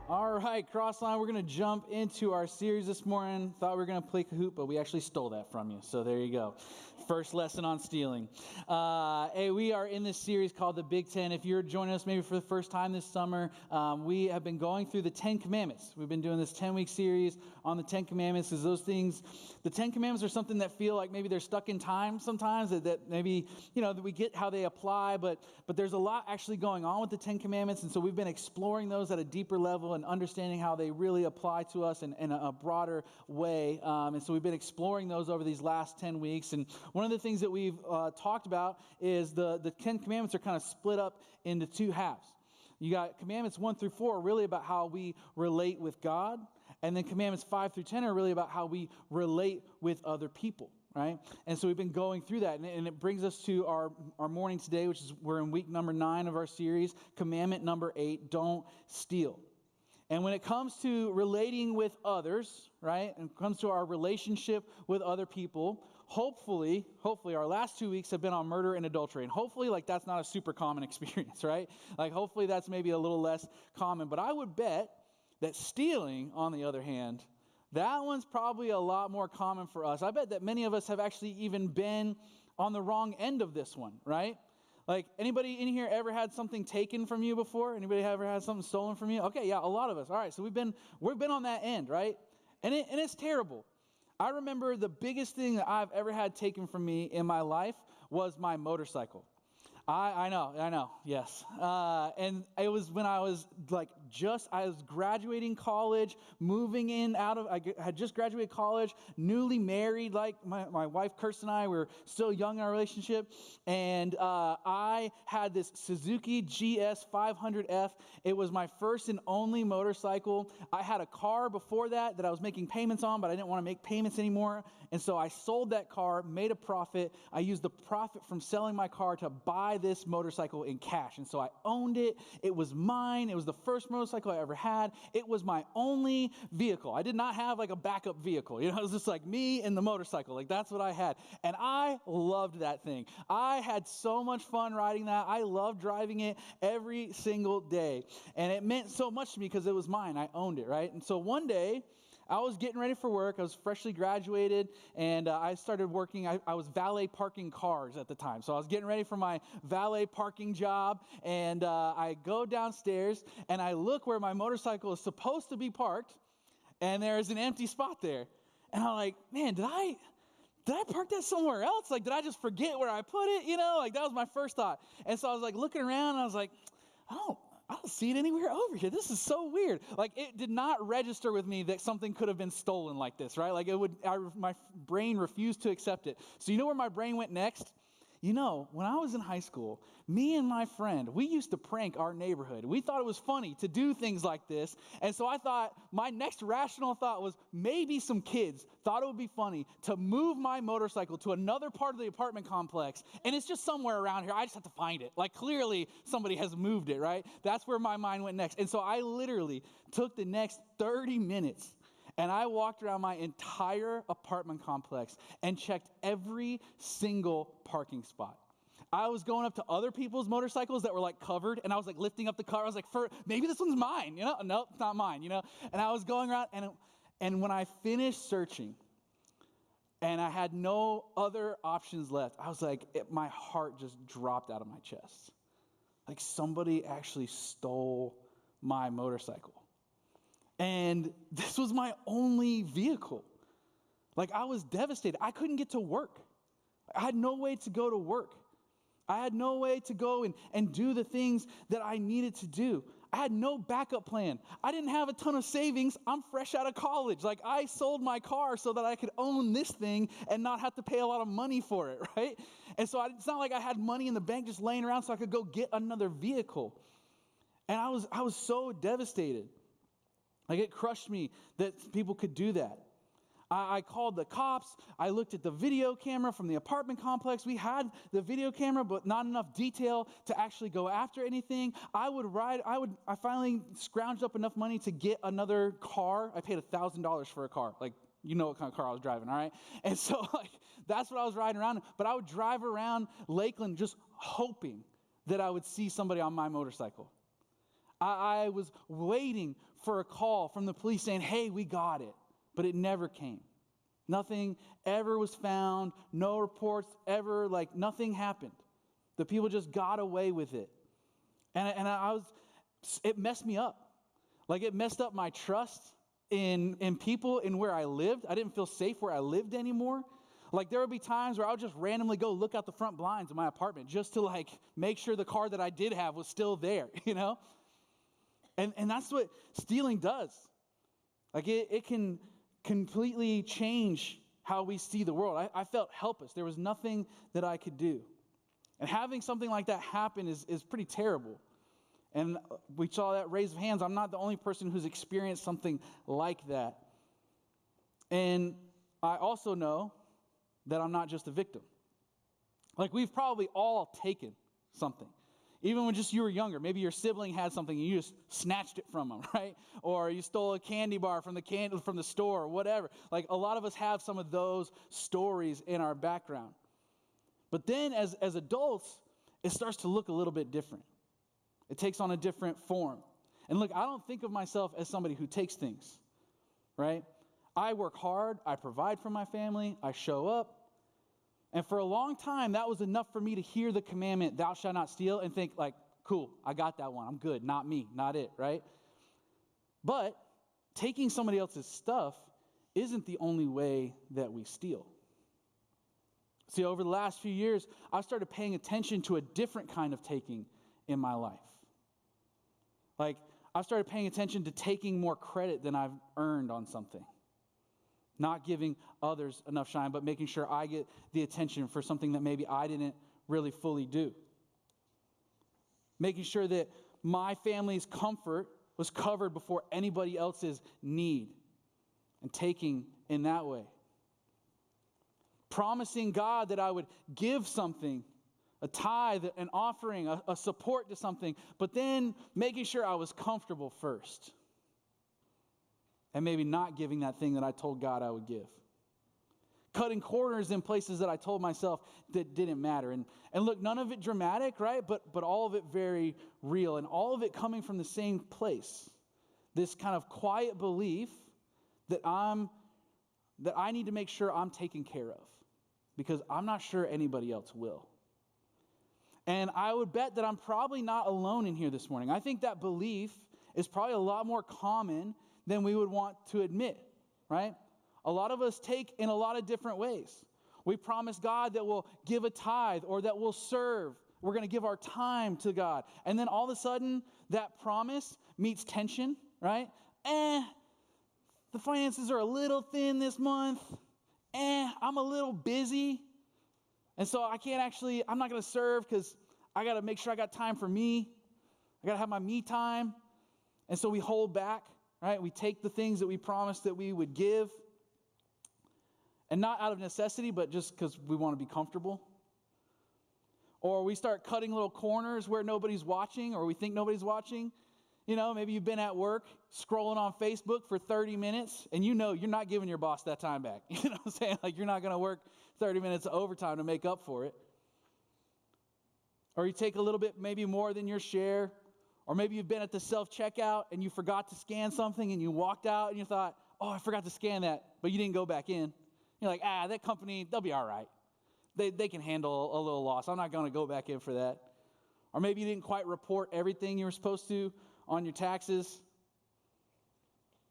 All right, Crossline, we're going to jump into our series this morning. Thought we were going to play Kahoot, but we actually stole that from you. So there you go. First lesson on stealing. Hey, we are in this series called The Big Ten. If you're joining us maybe for the first time this summer, we have been going through the 10 Commandments. We've been doing this 10-week series on the 10 Commandments because those things, the 10 Commandments are something that feel like maybe they're stuck in time sometimes, that maybe, that we get how they apply, but there's a lot actually going on with the 10 Commandments, and so we've been exploring those at a deeper level and understanding how they really apply to us in a broader way. And so we've been exploring those over these last 10 weeks. And one of the things that we've talked about is the 10 Commandments are kind of split up into two halves. You got Commandments 1 through 4 are really about how we relate with God. And then Commandments 5 through 10 are really about how we relate with other people. Right? And so we've been going through that, and it brings us to our morning today, which is we're in week number 9 of our series, commandment number 8, don't steal. And when it comes to relating with others, right, and it comes to our relationship with other people, hopefully our last 2 weeks have been on murder and adultery. And hopefully, that's not a super common experience, right? Hopefully that's maybe a little less common. But I would bet that stealing, on the other hand, that one's probably a lot more common for us. I bet that many of us have actually even been on the wrong end of this one, right? Anybody in here ever had something taken from you before? Anybody ever had something stolen from you? Okay, yeah, a lot of us. All right, so we've been on that end, right? And it's terrible. I remember the biggest thing that I've ever had taken from me in my life was my motorcycle. I know, yes. And it was when I was I was graduating college, I had just graduated college, newly married, my wife Kirsten and I, we were still young in our relationship, and I had this Suzuki GS 500F. It was my first and only motorcycle. I had a car before that I was making payments on, but I didn't want to make payments anymore, and so I sold that car, made a profit. I used the profit from selling my car to buy this motorcycle in cash. And so I owned it. It was mine. It was the first motorcycle I ever had. It was my only vehicle. I did not have a backup vehicle. It was just me and the motorcycle. That's what I had. And I loved that thing. I had so much fun riding that. I loved driving it every single day. And it meant so much to me because it was mine. I owned it, right? And so one day, I was getting ready for work. I was freshly graduated, and I started working. I was valet parking cars at the time. So I was getting ready for my valet parking job, and I go downstairs, and I look where my motorcycle is supposed to be parked, and there's an empty spot there. And I'm like, man, did I park that somewhere else? Did I just forget where I put it? That was my first thought. And so I was looking around, and I was like, I don't see it anywhere over here. This is so weird. It did not register with me that something could have been stolen like this, right? My brain refused to accept it. So you know where my brain went next? When I was in high school, me and my friend, we used to prank our neighborhood. We thought it was funny to do things like this. And so I thought, my next rational thought was maybe some kids thought it would be funny to move my motorcycle to another part of the apartment complex. And it's just somewhere around here. I just have to find it. Clearly somebody has moved it, right? That's where my mind went next. And so I literally took the next 30 minutes and I walked around my entire apartment complex and checked every single parking spot. I was going up to other people's motorcycles that were covered, and I was lifting up the car. I was maybe this one's mine, Nope, it's not mine, And I was going around, and when I finished searching, and I had no other options left, I was my heart just dropped out of my chest. Somebody actually stole my motorcycle. And this was my only vehicle. I was devastated. I couldn't get to work. I had no way to go to work. I had no way to go and do the things that I needed to do. I had no backup plan. I didn't have a ton of savings. I'm fresh out of college. I sold my car so that I could own this thing and not have to pay a lot of money for it, right? And so it's not like I had money in the bank just laying around so I could go get another vehicle. And I was so devastated. It crushed me that people could do that. I called the cops. I looked at the video camera from the apartment complex. We had the video camera, but not enough detail to actually go after anything. I finally scrounged up enough money to get another car. I paid $1,000 for a car. You know what kind of car I was driving, all right? And so that's what I was riding around. But I would drive around Lakeland just hoping that I would see somebody on my motorcycle. I was waiting for a call from the police saying, hey, we got it. But it never came. Nothing ever was found. No reports ever, nothing happened. The people just got away with it. And it messed me up. It messed up my trust in people, in where I lived. I didn't feel safe where I lived anymore. There would be times where I would just randomly go look out the front blinds of my apartment just to make sure the car that I did have was still there, And that's what stealing does. It can completely change how we see the world. I felt helpless. There was nothing that I could do. And having something like that happen is pretty terrible. And we saw that raise of hands. I'm not the only person who's experienced something like that. And I also know that I'm not just a victim. We've probably all taken something. Even when just you were younger, maybe your sibling had something and you just snatched it from them, right? Or you stole a candy bar from the store or whatever. A lot of us have some of those stories in our background. But then as adults, it starts to look a little bit different. It takes on a different form. And look, I don't think of myself as somebody who takes things, right? I work hard, I provide for my family, I show up. And for a long time, that was enough for me to hear the commandment, thou shalt not steal, and think cool, I got that one. I'm good. Not me, not it, right? But taking somebody else's stuff isn't the only way that we steal. See, over the last few years, I started paying attention to a different kind of taking in my life. I started paying attention to taking more credit than I've earned on something. Not giving others enough shine, but making sure I get the attention for something that maybe I didn't really fully do. Making sure that my family's comfort was covered before anybody else's need, and taking in that way. Promising God that I would give something, a tithe, an offering, a support to something, but then making sure I was comfortable first. And maybe not giving that thing that I told God I would give. Cutting corners in places that I told myself that didn't matter. And look, none of it dramatic, right? But all of it very real. And all of it coming from the same place. This kind of quiet belief that I need to make sure I'm taken care of. Because I'm not sure anybody else will. And I would bet that I'm probably not alone in here this morning. I think that belief is probably a lot more common than we would want to admit, right? A lot of us take in a lot of different ways. We promise God that we'll give a tithe or that we'll serve. We're going to give our time to God. And then all of a sudden, that promise meets tension, right? The finances are a little thin this month. I'm a little busy. And so I'm not going to serve because I got to make sure I got time for me. I got to have my me time. And so we hold back. Right? We take the things that we promised that we would give, and not out of necessity, but just because we want to be comfortable. Or we start cutting little corners where nobody's watching, or we think nobody's watching. Maybe you've been at work scrolling on Facebook for 30 minutes, and you're not giving your boss that time back. You know what I'm saying? You're not going to work 30 minutes of overtime to make up for it. Or you take a little bit, maybe more than your share. Or maybe you've been at the self-checkout and you forgot to scan something and you walked out and you thought, oh, I forgot to scan that, but you didn't go back in. You're like, that company, they'll be all right. They can handle a little loss. I'm not going to go back in for that. Or maybe you didn't quite report everything you were supposed to on your taxes.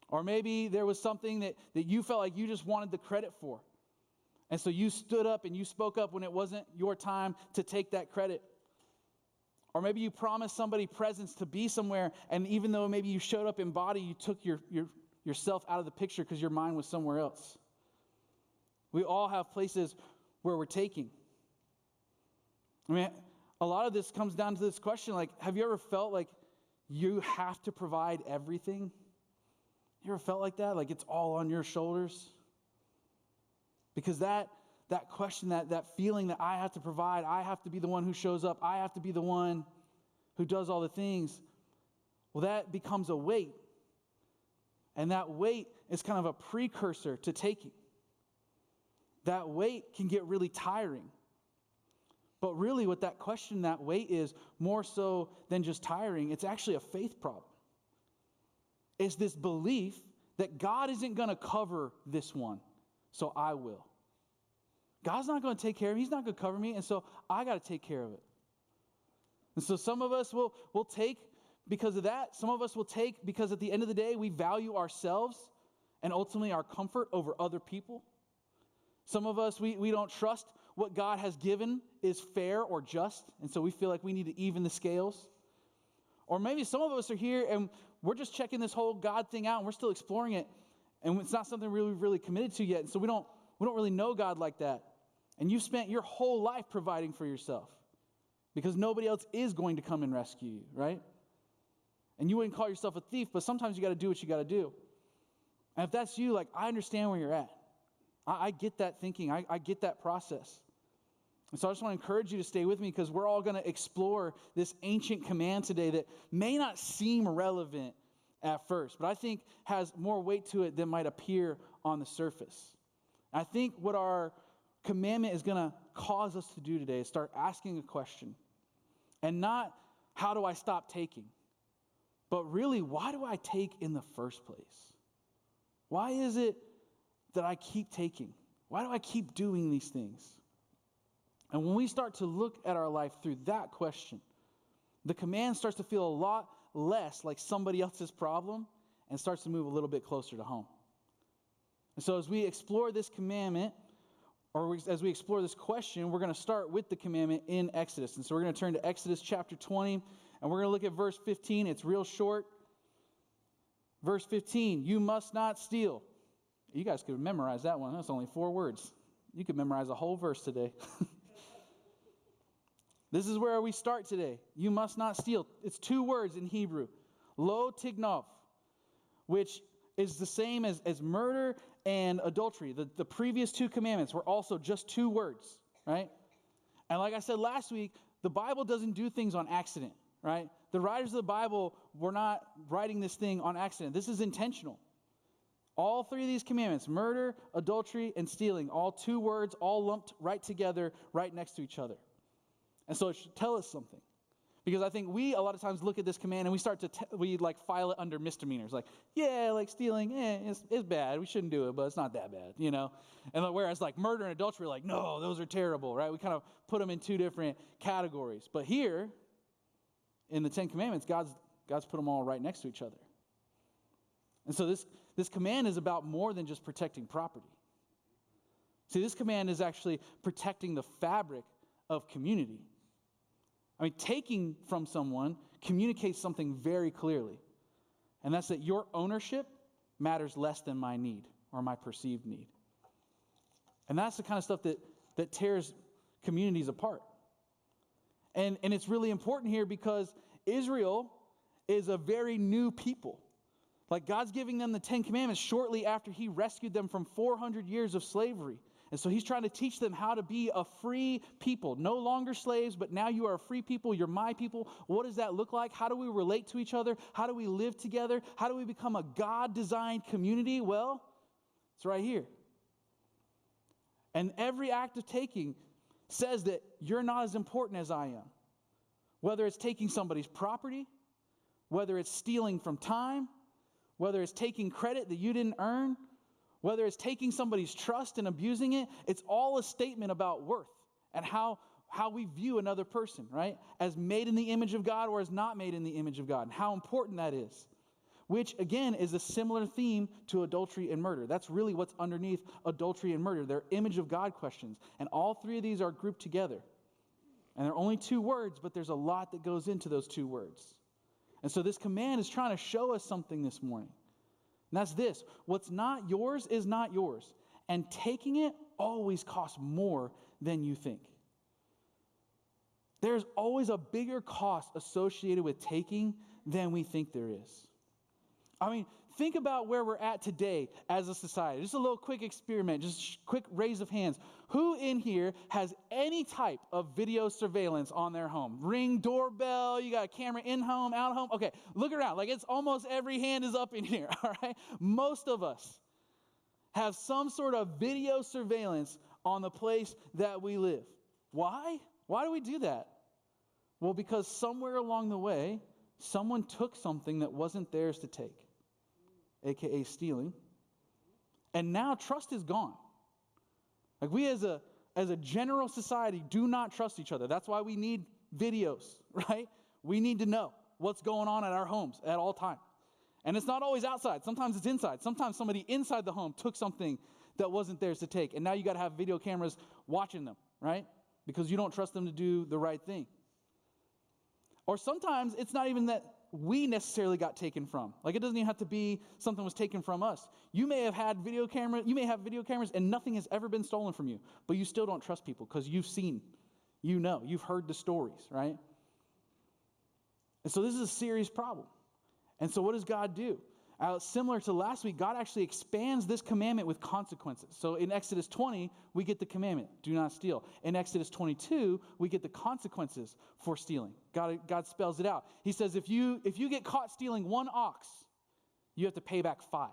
Or maybe there was something that you felt like you just wanted the credit for. And so you stood up and you spoke up when it wasn't your time to take that credit. Or maybe you promised somebody presents to be somewhere, and even though maybe you showed up in body, you took yourself out of the picture because your mind was somewhere else. We all have places where we're taking. A lot of this comes down to this question, have you ever felt like you have to provide everything? You ever felt like that? Like it's all on your shoulders? Because that question, that feeling that I have to provide, I have to be the one who shows up, I have to be the one who does all the things, well, that becomes a weight. And that weight is kind of a precursor to taking. That weight can get really tiring. But really what that question, that weight is, more so than just tiring, it's actually a faith problem. It's this belief that God isn't going to cover this one, so I will. God's not going to take care of me. He's not going to cover me, and so I got to take care of it. And so some of us will take because of that. Some of us will take because at the end of the day, we value ourselves and ultimately our comfort over other people. Some of us, we don't trust what God has given is fair or just, and so we feel like we need to even the scales. Or maybe some of us are here and we're just checking this whole God thing out and we're still exploring it, and it's not something we're really committed to yet, and so we don't really know God like that. And you've spent your whole life providing for yourself because nobody else is going to come and rescue you, right? And you wouldn't call yourself a thief, but sometimes you got to do what you got to do. And if that's you, like, I understand where you're at. I get that thinking. I get that process. And so I just want to encourage you to stay with me because we're all going to explore this ancient command today that may not seem relevant at first, but I think has more weight to it than might appear on the surface. I think what our commandment is going to cause us to do today is start asking a question. And not, how do I stop taking? But really, why do I take in the first place? Why is it that I keep taking? Why do I keep doing these things? And when we start to look at our life through that question, the command starts to feel a lot less like somebody else's problem and starts to move a little bit closer to home. And so as we explore this commandment, as we explore this question, we're going to start with the commandment in Exodus. And so we're going to turn to Exodus chapter 20, and we're going to look at verse 15. It's real short. Verse 15, you must not steal. You guys could memorize that one. That's only 4 words. You could memorize a whole verse today. This is where we start today. You must not steal. It's 2 words in Hebrew. Lo tignov, which is the same as murder and adultery. The previous 2 commandments were also just 2 words, right? And like I said last week, the Bible doesn't do things on accident, right? The writers of the Bible were not writing this thing on accident. This is intentional. All 3 of these commandments, murder, adultery, and stealing, all 2 words, all lumped right together, right next to each other. And so it should tell us something. Because I think we, a lot of times, look at this command and we start to, we file it under misdemeanors. Like, yeah, like stealing, it's bad. We shouldn't do it, but it's not that bad, you know? And whereas like murder and adultery, like, no, those are terrible, right? We kind of put them in 2 different categories. But here, in the 10 Commandments, God's put them all right next to each other. And so this command is about more than just protecting property. See, this command is actually protecting the fabric of community. I mean, taking from someone communicates something very clearly. And that's that your ownership matters less than my need or my perceived need. And that's the kind of stuff that tears communities apart. And it's really important here because Israel is a very new people. Like, God's giving them the 10 Commandments shortly after he rescued them from 400 years of slavery. And so he's trying to teach them how to be a free people. No longer slaves, but now you are a free people. You're my people. What does that look like? How do we relate to each other? How do we live together? How do we become a God-designed community? Well, it's right here. And every act of taking says that you're not as important as I am. Whether it's taking somebody's property, whether it's stealing from time, whether it's taking credit that you didn't earn, whether it's taking somebody's trust and abusing it, it's all a statement about worth and how we view another person, right? As made in the image of God or as not made in the image of God, and how important that is. Which, again, is a similar theme to adultery and murder. That's really what's underneath adultery and murder. They're image of God questions. And all 3 of these are grouped together. And they're only 2 words, but there's a lot that goes into those 2 words. And so this command is trying to show us something this morning. And that's this. What's not yours is not yours. And taking it always costs more than you think. There's always a bigger cost associated with taking than we think there is. I mean, think about where we're at today as a society. Just a little quick experiment, just quick raise of hands. Who in here has any type of video surveillance on their home? Ring doorbell, you got a camera in home, out home? Okay, look around. Like, it's almost every hand is up in here, all right? Most of us have some sort of video surveillance on the place that we live. Why? Why do we do that? Well, because somewhere along the way, someone took something that wasn't theirs to take, aka stealing, and now trust is gone. Like, we as a general society do not trust each other. That's why we need videos, right? We need to know what's going on at our homes at all times. And it's not always outside. Sometimes it's inside. Sometimes somebody inside the home took something that wasn't theirs to take. And now you got to have video cameras watching them, right? Because you don't trust them to do the right thing. Or sometimes it's not even that we necessarily got taken from. Like, it doesn't even have to be something was taken from us. You may have had video cameras and nothing has ever been stolen from you, but you still don't trust people because you've seen, you've heard the stories, right? And so this is a serious problem. And so what does God do? Similar to last week, God actually expands this commandment with consequences. So in Exodus 20, we get the commandment, do not steal. In Exodus 22, we get the consequences for stealing. God spells it out. He says, if you get caught stealing 1 ox, you have to pay back 5.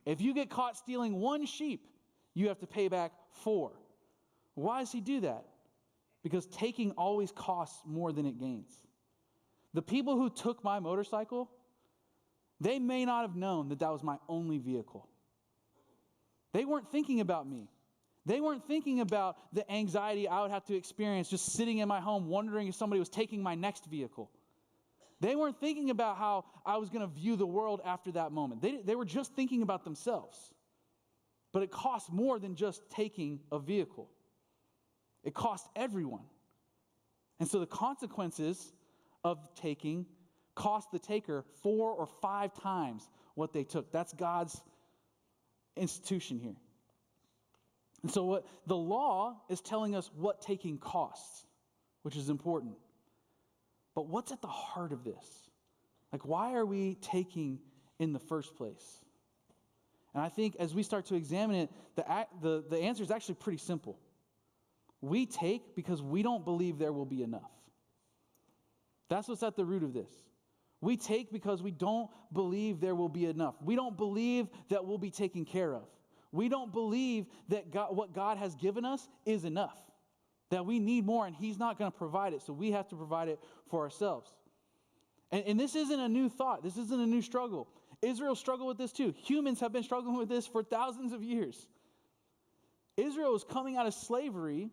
If you get caught stealing 1 sheep, you have to pay back 4. Why does he do that? Because taking always costs more than it gains. The people who took my motorcycle, they may not have known that was my only vehicle. They weren't thinking about me. They weren't thinking about the anxiety I would have to experience just sitting in my home wondering if somebody was taking my next vehicle. They weren't thinking about how I was going to view the world after that moment. They were just thinking about themselves. But it costs more than just taking a vehicle. It costs everyone. And so the consequences of taking cost the taker 4 or 5 times what they took. That's God's institution here. And so what the law is telling us what taking costs, which is important. But what's at the heart of this? Like, why are we taking in the first place? And I think as we start to examine it, the answer is actually pretty simple. We take because we don't believe there will be enough. That's what's at the root of this. We take because we don't believe there will be enough. We don't believe that we'll be taken care of. We don't believe that what God has given us is enough, that we need more and he's not going to provide it, so we have to provide it for ourselves. And this isn't a new thought. This isn't a new struggle. Israel struggled with this too. Humans have been struggling with this for thousands of years. Israel was coming out of slavery,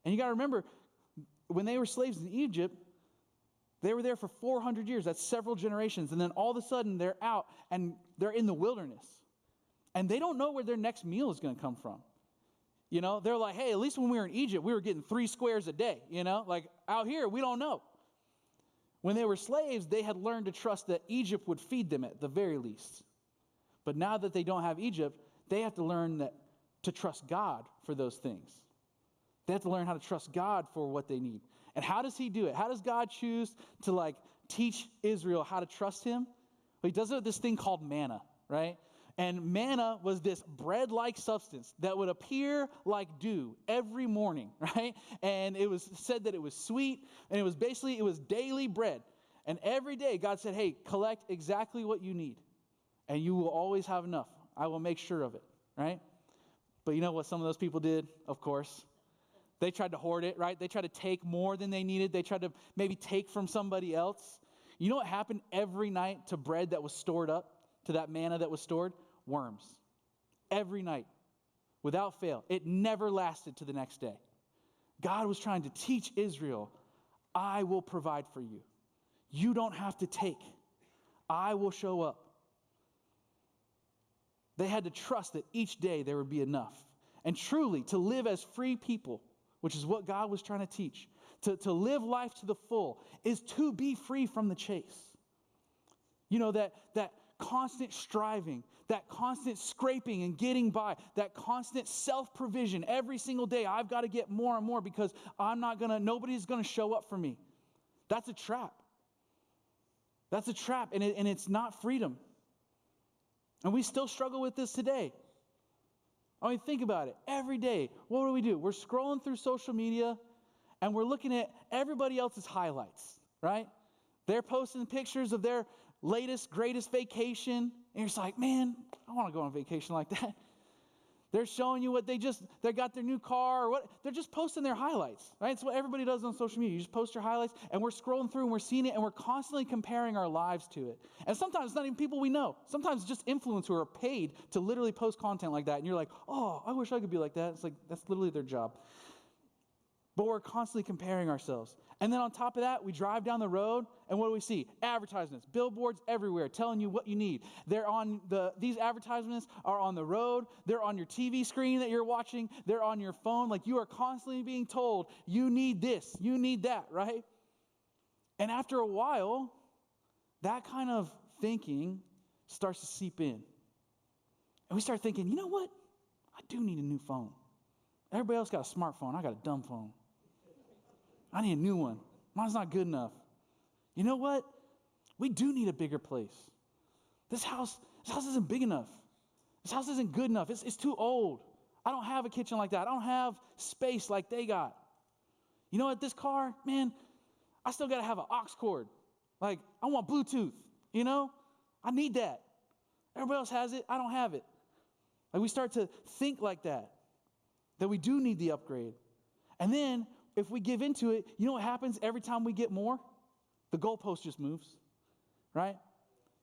and you got to remember, when they were slaves in Egypt, they were there for 400 years. That's several generations. And then all of a sudden, they're out, and they're in the wilderness. And they don't know where their next meal is going to come from. You know, they're like, hey, at least when we were in Egypt, we were getting 3 squares a day. You know, like out here, we don't know. When they were slaves, they had learned to trust that Egypt would feed them at the very least. But now that they don't have Egypt, they have to learn to trust God for those things. They have to learn how to trust God for what they need. And how does he do it? How does God choose to teach Israel how to trust him? Well, he does it with this thing called manna, right? And manna was this bread-like substance that would appear like dew every morning, right? And it was said that it was sweet, and it was daily bread. And every day God said, hey, collect exactly what you need, and you will always have enough. I will make sure of it, right? But you know what some of those people did? Of course. They tried to hoard it, right? They tried to take more than they needed. They tried to maybe take from somebody else. You know what happened every night to bread that was stored up, to that manna that was stored? Worms. Every night, without fail. It never lasted to the next day. God was trying to teach Israel, I will provide for you. You don't have to take. I will show up. They had to trust that each day there would be enough. And truly, to live as free people, which is what God was trying to teach, to live life to the full, is to be free from the chase. You know, that constant striving, that constant scraping and getting by, that constant self-provision every single day. I've got to get more and more because nobody's going to show up for me. That's a trap. That's a trap, and it's not freedom. And we still struggle with this today. I mean, think about it. Every day, what do? We're scrolling through social media, and we're looking at everybody else's highlights, right? They're posting pictures of their latest, greatest vacation, and you're just like, man, I want to go on a vacation like that. They're showing you what they got their new car or what. They're just posting their highlights, right? It's what everybody does on social media. You just post your highlights, and we're scrolling through and we're seeing it, and we're constantly comparing our lives to it. And sometimes it's not even people we know. Sometimes it's just influencers who are paid to literally post content like that. And you're like, oh, I wish I could be like that. It's like, that's literally their job. But we're constantly comparing ourselves. And then on top of that, we drive down the road, and what do we see? Advertisements, billboards everywhere telling you what you need. These advertisements are on the road. They're on your TV screen that you're watching. They're on your phone. Like, you are constantly being told, you need this, you need that, right? And after a while, that kind of thinking starts to seep in. And we start thinking, you know what? I do need a new phone. Everybody else got a smartphone. I got a dumb phone. I need a new one. Mine's not good enough. You know what? We do need a bigger place. This house isn't big enough. This house isn't good enough. It's too old. I don't have a kitchen like that. I don't have space like they got. You know what? This car, man, I still got to have an aux cord. Like, I want Bluetooth, you know? I need that. Everybody else has it. I don't have it. Like, we start to think like that we do need the upgrade. And then, if we give into it, you know what happens every time we get more? The goalpost just moves, right?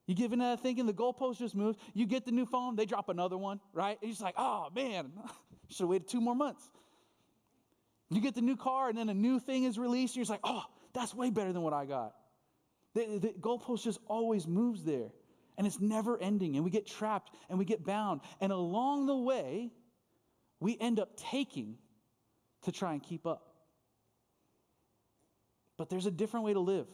You give into that thinking, the goalpost just moves. You get the new phone, they drop another one, right? And you're just like, oh, man, should have waited 2 more months. You get the new car, and then a new thing is released, and you're just like, oh, that's way better than what I got. The goalpost just always moves there, and it's never ending, and we get trapped, and we get bound. And along the way, we end up taking to try and keep up. But there's a different way to live.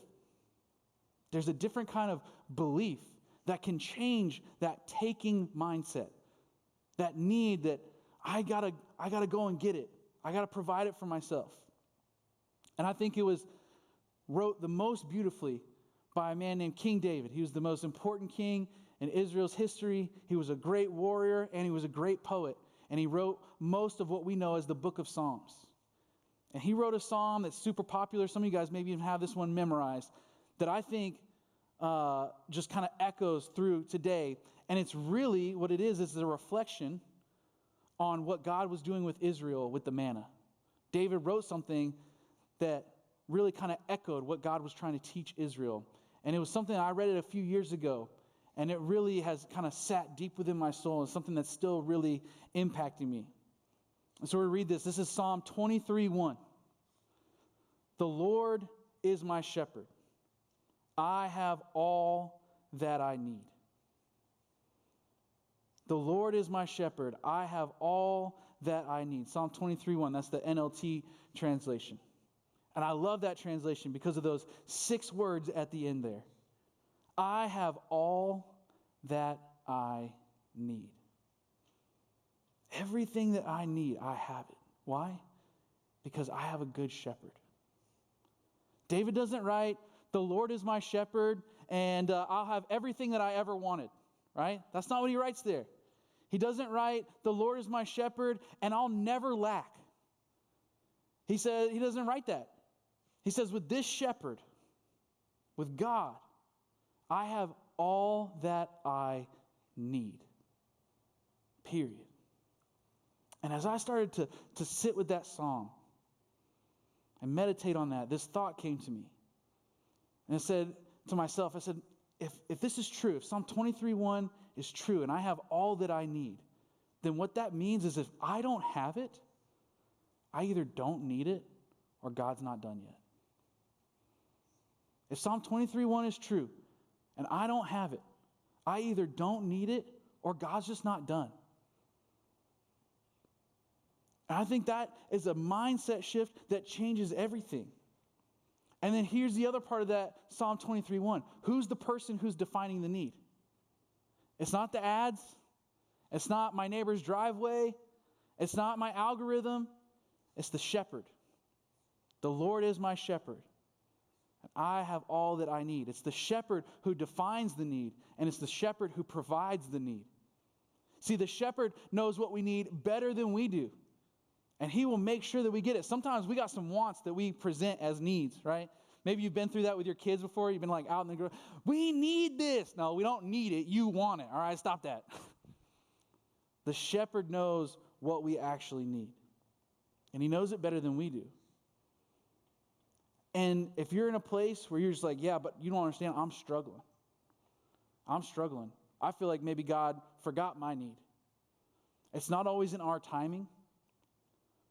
There's a different kind of belief that can change that taking mindset, that need that I gotta go and get it. I gotta provide it for myself. And I think it was wrote the most beautifully by a man named King David. He was the most important king in Israel's history. He was a great warrior, and he was a great poet. And he wrote most of what we know as the book of Psalms. And he wrote a psalm that's super popular. Some of you guys maybe even have this one memorized, that I think just kind of echoes through today. And it's really what it is a reflection on what God was doing with Israel with the manna. David wrote something that really kind of echoed what God was trying to teach Israel. And it was something I read it a few years ago, and it really has kind of sat deep within my soul, and something that's still really impacting me. And so we read this. This is Psalm 23:1. The Lord is my shepherd. I have all that I need. The Lord is my shepherd. I have all that I need. Psalm 23:1. That's the NLT translation. And I love that translation because of those 6 words at the end there. I have all that I need. Everything that I need, I have it. Why? Because I have a good shepherd. David doesn't write, the Lord is my shepherd, and I'll have everything that I ever wanted, right? That's not what he writes there. He doesn't write, the Lord is my shepherd, and I'll never lack. He doesn't write that. He says, with this shepherd, with God, I have all that I need. Period. And as I started to sit with that psalm and meditate on that, this thought came to me. And I said to myself, I said, if this is true, if Psalm 23:1 is true and I have all that I need, then what that means is if I don't have it, I either don't need it or God's not done yet. If Psalm 23:1 is true and I don't have it, I either don't need it or God's just not done. And I think that is a mindset shift that changes everything. And then here's the other part of that Psalm 23:1. Who's the person who's defining the need? It's not the ads. It's not my neighbor's driveway. It's not my algorithm. It's the shepherd. The Lord is my shepherd. And I have all that I need. It's the shepherd who defines the need, and it's the shepherd who provides the need. See, the shepherd knows what we need better than we do, and he will make sure that we get it. Sometimes we got some wants that we present as needs, right? Maybe you've been through that with your kids before. You've been like out in the garage. We need this. No, we don't need it. You want it. All right, stop that. The shepherd knows what we actually need. And he knows it better than we do. And if you're in a place where you're just like, yeah, but you don't understand, I'm struggling. I feel like maybe God forgot my need. It's not always in our timing,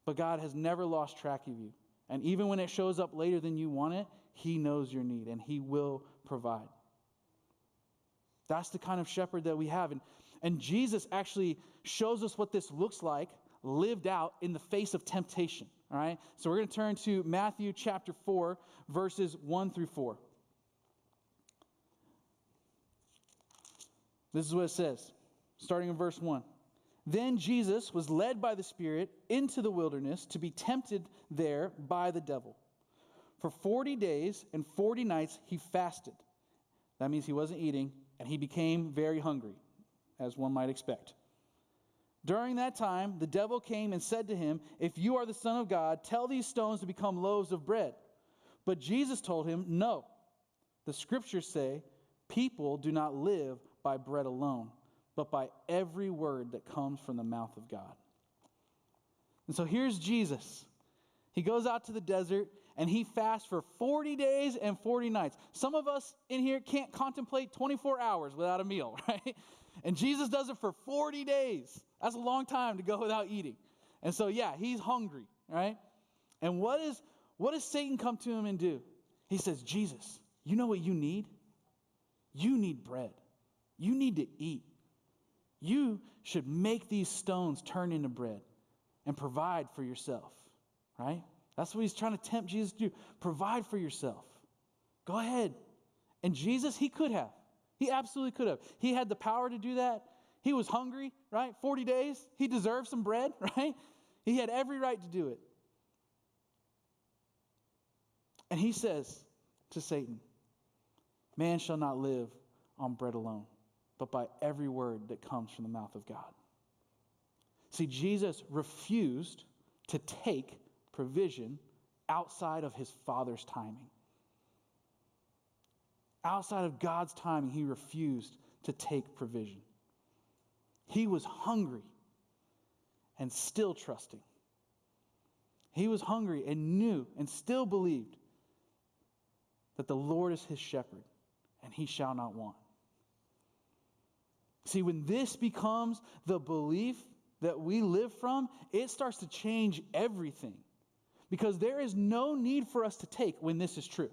but God has never lost track of you. And even when it shows up later than you want it, he knows your need and he will provide. That's the kind of shepherd that we have. And Jesus actually shows us what this looks like lived out in the face of temptation. All right? So we're going to turn to Matthew chapter 4, verses 1 through 4. This is what it says, starting in verse 1. Then Jesus was led by the Spirit into the wilderness to be tempted there by the devil. For 40 days and 40 nights he fasted. That means he wasn't eating, and he became very hungry, as one might expect. During that time, the devil came and said to him, "If you are the Son of God, tell these stones to become loaves of bread." But Jesus told him, "No. The Scriptures say, people do not live by bread alone, but by every word that comes from the mouth of God." And so here's Jesus. He goes out to the desert and he fasts for 40 days and 40 nights. Some of us in here can't contemplate 24 hours without a meal, right? And Jesus does it for 40 days. That's a long time to go without eating. And so, yeah, he's hungry, right? And what does Satan come to him and do? He says, "Jesus, you know what you need? You need bread. You need to eat. You should make these stones turn into bread and provide for yourself," right? That's what he's trying to tempt Jesus to do. Provide for yourself. Go ahead. And Jesus, he could have. He absolutely could have. He had the power to do that. He was hungry, right? 40 days. He deserved some bread, right? He had every right to do it. And he says to Satan, "Man shall not live on bread alone, but by every word that comes from the mouth of God." See, Jesus refused to take provision outside of his Father's timing. Outside of God's timing, he refused to take provision. He was hungry and still trusting. He was hungry and knew and still believed that the Lord is his shepherd and he shall not want. See, when this becomes the belief that we live from, it starts to change everything. Because there is no need for us to take when this is true.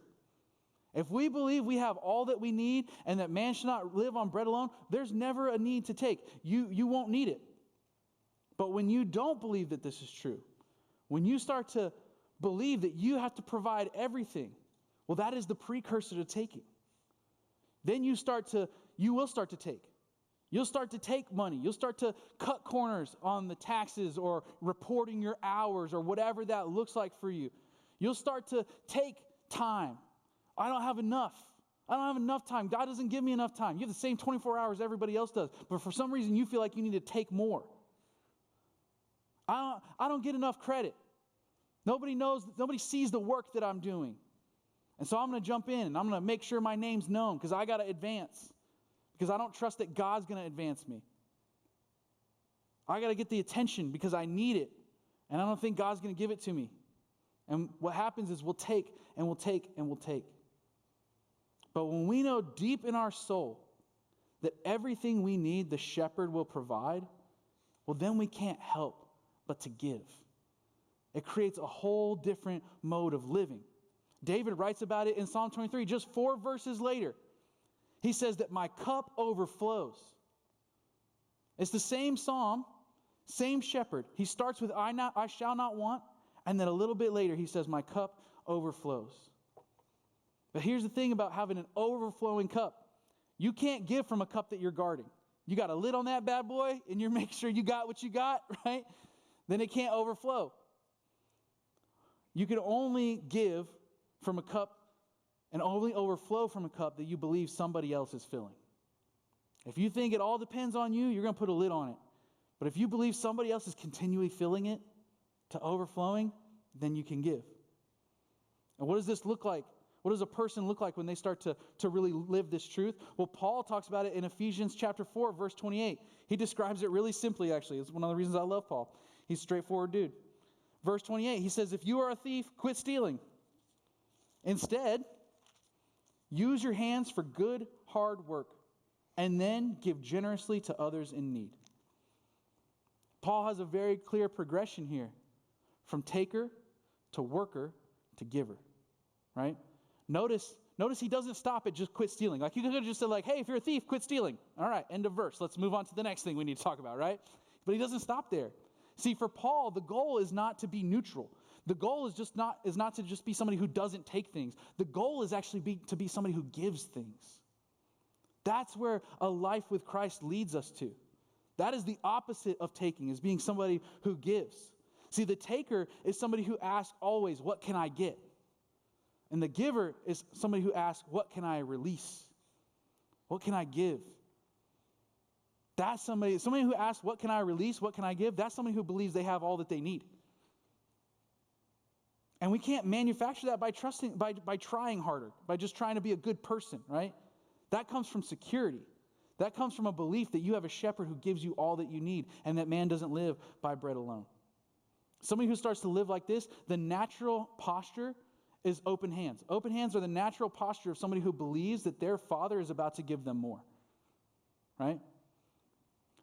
If we believe we have all that we need and that man should not live on bread alone, there's never a need to take. You won't need it. But when you don't believe that this is true, when you start to believe that you have to provide everything, well, that is the precursor to taking. Then you will start to take. You'll start to take money. You'll start to cut corners on the taxes or reporting your hours or whatever that looks like for you. You'll start to take time. I don't have enough. I don't have enough time. God doesn't give me enough time. You have the same 24 hours everybody else does. But for some reason, you feel like you need to take more. I don't get enough credit. Nobody sees the work that I'm doing. And so I'm going to jump in and I'm going to make sure my name's known because I got to advance. Because I don't trust that God's going to advance me. I got to get the attention because I need it. And I don't think God's going to give it to me. And what happens is we'll take and we'll take and we'll take. But when we know deep in our soul that everything we need the shepherd will provide, well, then we can't help but to give. It creates a whole different mode of living. David writes about it in Psalm 23, just 4 verses later. He says that my cup overflows. It's the same psalm, same shepherd. He starts with I shall not want, and then a little bit later he says my cup overflows. But here's the thing about having an overflowing cup. You can't give from a cup that you're guarding. You got a lid on that bad boy, and you're making sure you got what you got, right? Then it can't overflow. You can only give from a cup and only overflow from a cup that you believe somebody else is filling. If you think it all depends on you, you're going to put a lid on it. But if you believe somebody else is continually filling it, to overflowing, then you can give. And what does this look like? Well, What does a person look like when they start to really live this truth? Well, Paul talks about it in Ephesians chapter 4, verse 28. He describes it really simply, actually. It's one of the reasons I love Paul. He's a straightforward dude. Verse 28, he says, if you are a thief, quit stealing. Instead, use your hands for good, hard work, and then give generously to others in need. Paul has a very clear progression here, from taker to worker to giver, right? Notice he doesn't stop at just quit stealing. Like, you could have just said, like, hey, if you're a thief, quit stealing. All right, end of verse. Let's move on to the next thing we need to talk about, right? But he doesn't stop there. See, for Paul, the goal is not to be neutral. The goal is not to just be somebody who doesn't take things. The goal is actually to be somebody who gives things. That's where a life with Christ leads us to. That is the opposite of taking, is being somebody who gives. See, the taker is somebody who asks always, what can I get? And the giver is somebody who asks, what can I release? What can I give? That's somebody who asks, what can I release? What can I give? That's somebody who believes they have all that they need. And we can't manufacture that by trying harder, by just trying to be a good person, right? That comes from security. That comes from a belief that you have a shepherd who gives you all that you need, and that man doesn't live by bread alone. Somebody who starts to live like this, the natural posture is open hands. Open hands are the natural posture of somebody who believes that their Father is about to give them more, right?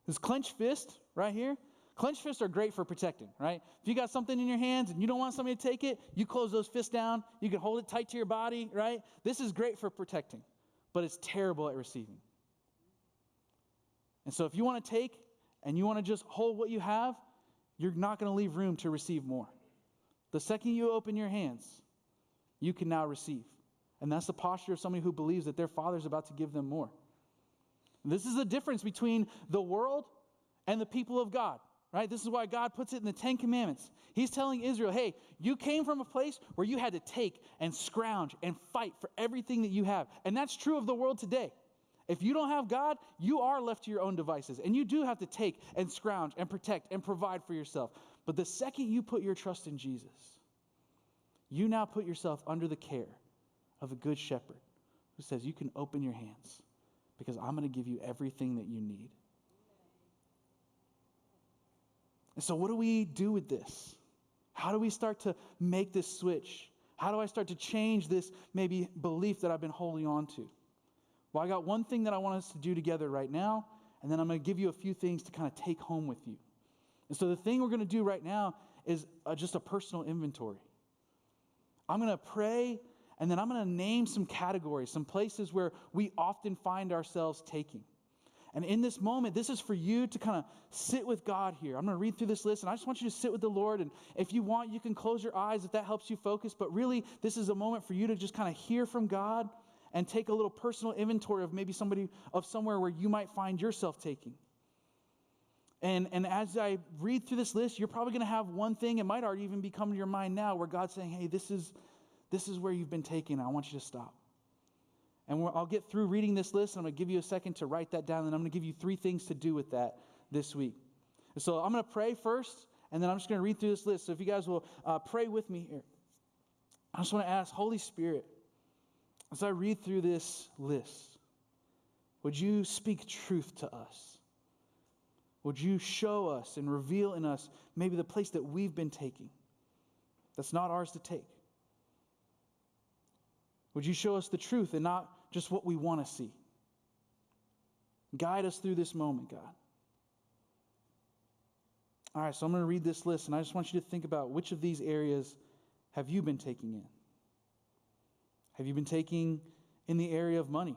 This clenched fist right here, clenched fists are great for protecting, right? If you got something in your hands and you don't want somebody to take it, you close those fists down. You can hold it tight to your body, right? This is great for protecting, but it's terrible at receiving. And so if you want to take and you want to just hold what you have, you're not going to leave room to receive more. The second you open your hands, you can now receive. And that's the posture of somebody who believes that their Father is about to give them more. This is the difference between the world and the people of God, right? This is why God puts it in the 10 Commandments. He's telling Israel, hey, you came from a place where you had to take and scrounge and fight for everything that you have. And that's true of the world today. If you don't have God, you are left to your own devices. And you do have to take and scrounge and protect and provide for yourself. But the second you put your trust in Jesus, you now put yourself under the care of a good shepherd who says you can open your hands because I'm going to give you everything that you need. And so what do we do with this? How do we start to make this switch? How do I start to change this maybe belief that I've been holding on to? Well, I got one thing that I want us to do together right now, and then I'm going to give you a few things to kind of take home with you. And so the thing we're going to do right now is just a personal inventory. I'm going to pray, and then I'm going to name some categories, some places where we often find ourselves taking. And in this moment, this is for you to kind of sit with God here. I'm going to read through this list, and I just want you to sit with the Lord. And if you want, you can close your eyes if that helps you focus. But really, this is a moment for you to just kind of hear from God and take a little personal inventory of maybe somewhere where you might find yourself taking. And as I read through this list, you're probably going to have one thing, it might already even be coming to your mind now, where God's saying, hey, this is where you've been taken. I want you to stop. And I'll get through reading this list, and I'm going to give you a second to write that down, and I'm going to give you 3 things to do with that this week. And so I'm going to pray first, and then I'm just going to read through this list. So if you guys will pray with me here. I just want to ask, Holy Spirit, as I read through this list, would you speak truth to us? Would you show us and reveal in us maybe the place that we've been taking that's not ours to take? Would you show us the truth and not just what we want to see? Guide us through this moment, God. All right, so I'm going to read this list, and I just want you to think about which of these areas have you been taking in? Have you been taking in the area of money?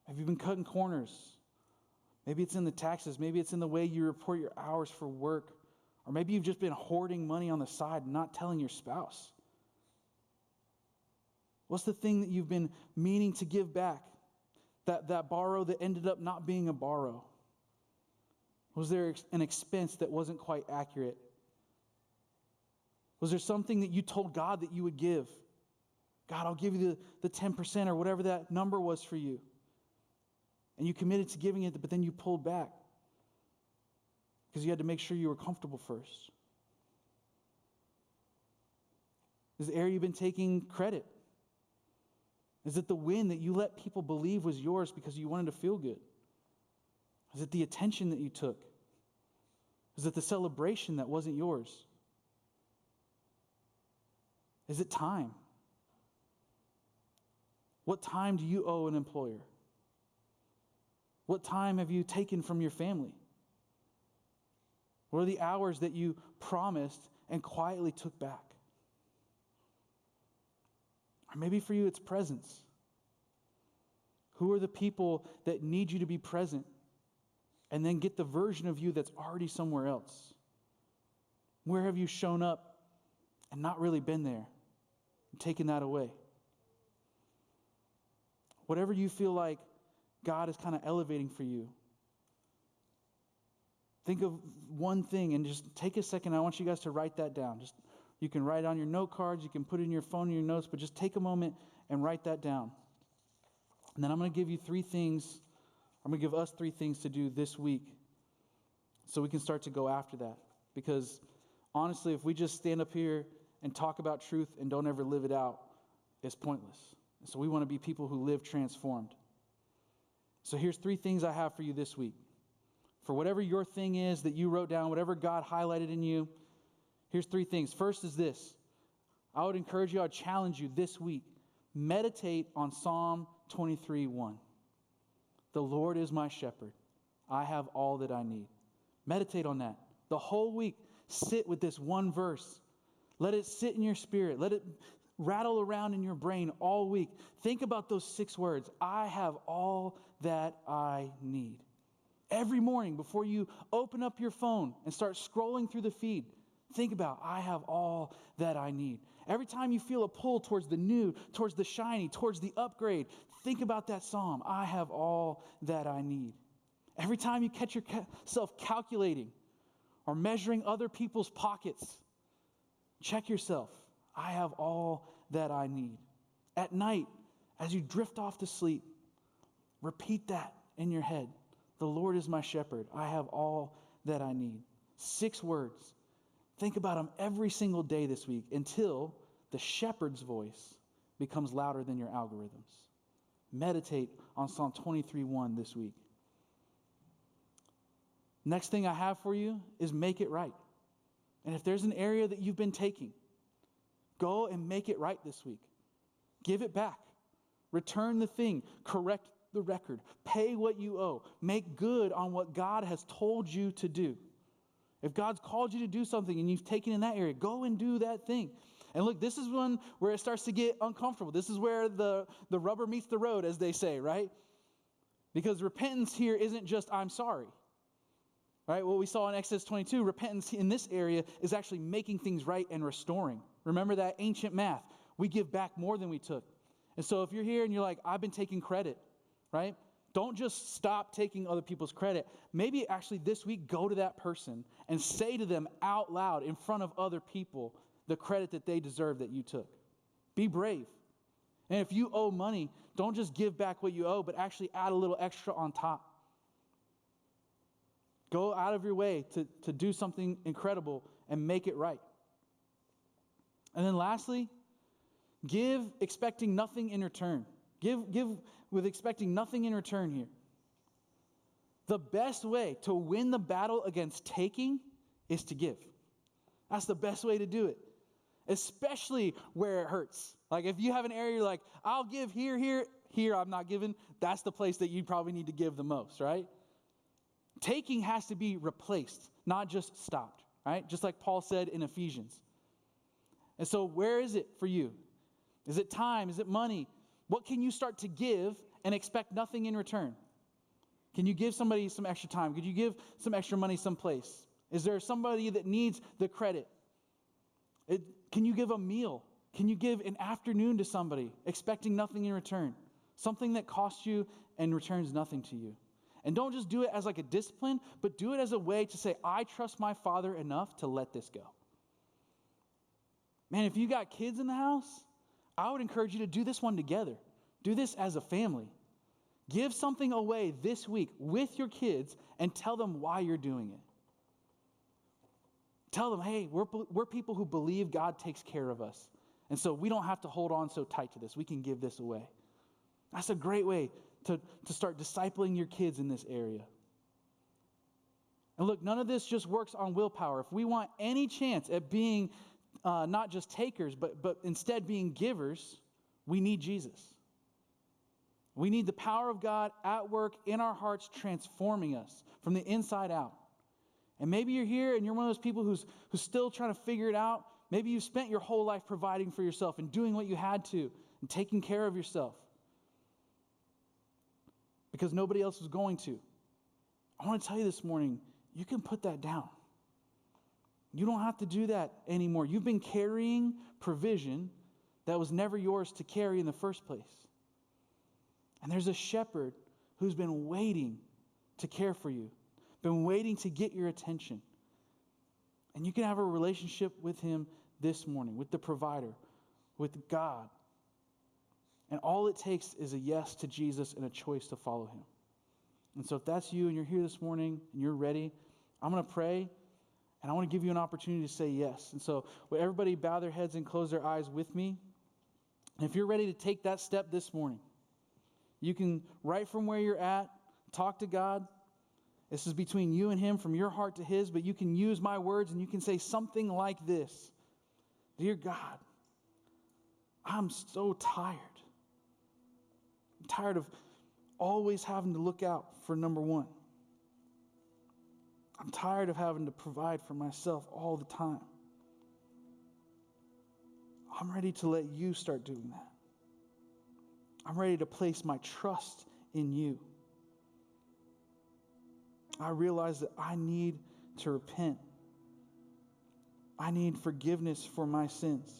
Have you been cutting corners? Maybe it's in the taxes. Maybe it's in the way you report your hours for work. Or maybe you've just been hoarding money on the side and not telling your spouse. What's the thing that you've been meaning to give back? That borrow that ended up not being a borrow? Was there an expense that wasn't quite accurate? Was there something that you told God that you would give? God, I'll give you the 10% or whatever that number was for you. And you committed to giving it, but then you pulled back because you had to make sure you were comfortable first. Is the area you've been taking credit? Is it the win that you let people believe was yours because you wanted to feel good? Is it the attention that you took? Is it the celebration that wasn't yours? Is it time? What time do you owe an employer? What time have you taken from your family? What are the hours that you promised and quietly took back? Or maybe for you it's presence. Who are the people that need you to be present and then get the version of you that's already somewhere else? Where have you shown up and not really been there and taken that away? Whatever you feel like God is kind of elevating for you, think of one thing and just take a second. I want you guys to write that down. You can write on your note cards, you can put it in your phone in your notes, but just take a moment and write that down. And then I'm going to give you three things. I'm going to give us three things to do this week so we can start to go after that. Because honestly, if we just stand up here and talk about truth and don't ever live it out, it's pointless. So we want to be people who live transformed. So here's three things I have for you this week. For whatever your thing is that you wrote down, whatever God highlighted in you, here's three things. First is this. I would encourage you, I would challenge you this week. Meditate on Psalm 23:1. The Lord is my shepherd. I have all that I need. Meditate on that. The whole week, sit with this one verse. Let it sit in your spirit. Let it rattle around in your brain all week. Think about those 6 words. I have all that I need. Every morning before you open up your phone and start scrolling through the feed, think about, I have all that I need. Every time you feel a pull towards the new, towards the shiny, towards the upgrade, think about that psalm. I have all that I need. Every time you catch yourself calculating or measuring other people's pockets, check yourself. I have all that I need. At night, as you drift off to sleep, repeat that in your head. The Lord is my shepherd. I have all that I need. 6 words. Think about them every single day this week until the shepherd's voice becomes louder than your algorithms. Meditate on Psalm 23:1 this week. Next thing I have for you is make it right. And if there's an area that you've been taking, go and make it right this week. Give it back. Return the thing. Correct the record. Pay what you owe. Make good on what God has told you to do. If God's called you to do something and you've taken in that area, go and do that thing. And look, this is one where it starts to get uncomfortable. This is where the rubber meets the road, as they say, right? Because repentance here isn't just, I'm sorry. Right? What we saw in Exodus 22, repentance in this area is actually making things right and restoring. Remember that ancient math. We give back more than we took. And so if you're here and you're like, I've been taking credit, right? Don't just stop taking other people's credit. Maybe actually this week, go to that person and say to them out loud in front of other people the credit that they deserve that you took. Be brave. And if you owe money, don't just give back what you owe, but actually add a little extra on top. Go out of your way to do something incredible and make it right. And then lastly, give expecting nothing in return. Give with expecting nothing in return here. The best way to win the battle against taking is to give. That's the best way to do it. Especially where it hurts. Like if you have an area you're like, I'll give here, I'm not giving. That's the place that you probably need to give the most, right? Taking has to be replaced, not just stopped, right? Just like Paul said in Ephesians. And so where is it for you? Is it time? Is it money? What can you start to give and expect nothing in return? Can you give somebody some extra time? Could you give some extra money someplace? Is there somebody that needs the credit? Can you give a meal? Can you give an afternoon to somebody expecting nothing in return? Something that costs you and returns nothing to you. And don't just do it as like a discipline, but do it as a way to say, I trust my Father enough to let this go. Man, if you got kids in the house, I would encourage you to do this one together. Do this as a family. Give something away this week with your kids and tell them why you're doing it. Tell them, hey, we're people who believe God takes care of us. And so we don't have to hold on so tight to this. We can give this away. That's a great way to start discipling your kids in this area. And look, none of this just works on willpower. If we want any chance at being not just takers, but instead being givers, we need Jesus. We need the power of God at work in our hearts, transforming us from the inside out. And maybe you're here and you're one of those people who's still trying to figure it out. Maybe you've spent your whole life providing for yourself and doing what you had to and taking care of yourself because nobody else was going to. I want to tell you this morning, you can put that down. You don't have to do that anymore. You've been carrying provision that was never yours to carry in the first place. And there's a shepherd who's been waiting to care for you, been waiting to get your attention. And you can have a relationship with him this morning, with the provider, with God. And all it takes is a yes to Jesus and a choice to follow him. And so if that's you and you're here this morning and you're ready, I'm going to pray and I want to give you an opportunity to say yes. And so will everybody bow their heads and close their eyes with me? And if you're ready to take that step this morning, you can, right from where you're at, talk to God. This is between you and him, from your heart to his, but you can use my words and you can say something like this. Dear God, I'm so tired. I'm tired of always having to look out for number one. I'm tired of having to provide for myself all the time. I'm ready to let you start doing that. I'm ready to place my trust in you. I realize that I need to repent. I need forgiveness for my sins.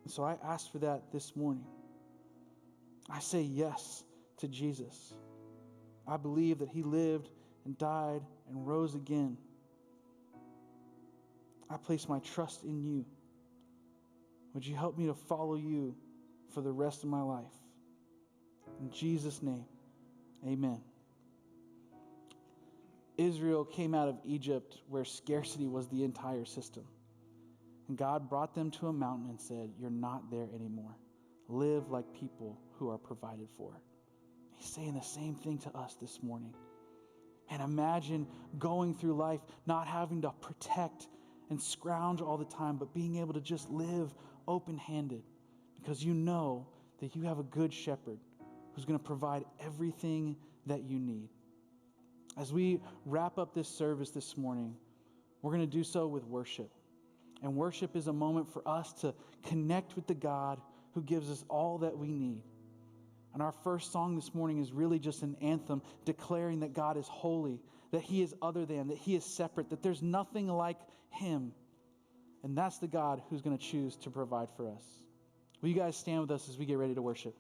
And so I ask for that this morning. I say yes to Jesus. I believe that he lived and died and rose again. I place my trust in you. Would you help me to follow you for the rest of my life? In Jesus' name, amen. Israel came out of Egypt where scarcity was the entire system. And God brought them to a mountain and said, you're not there anymore. Live like people who are provided for. He's saying the same thing to us this morning. And imagine going through life not having to protect and scrounge all the time, but being able to just live open-handed because you know that you have a good shepherd who's going to provide everything that you need. As we wrap up this service this morning, we're going to do so with worship. And worship is a moment for us to connect with the God who gives us all that we need. And our first song this morning is really just an anthem declaring that God is holy, that he is other than, that he is separate, that there's nothing like him. And that's the God who's going to choose to provide for us. Will you guys stand with us as we get ready to worship?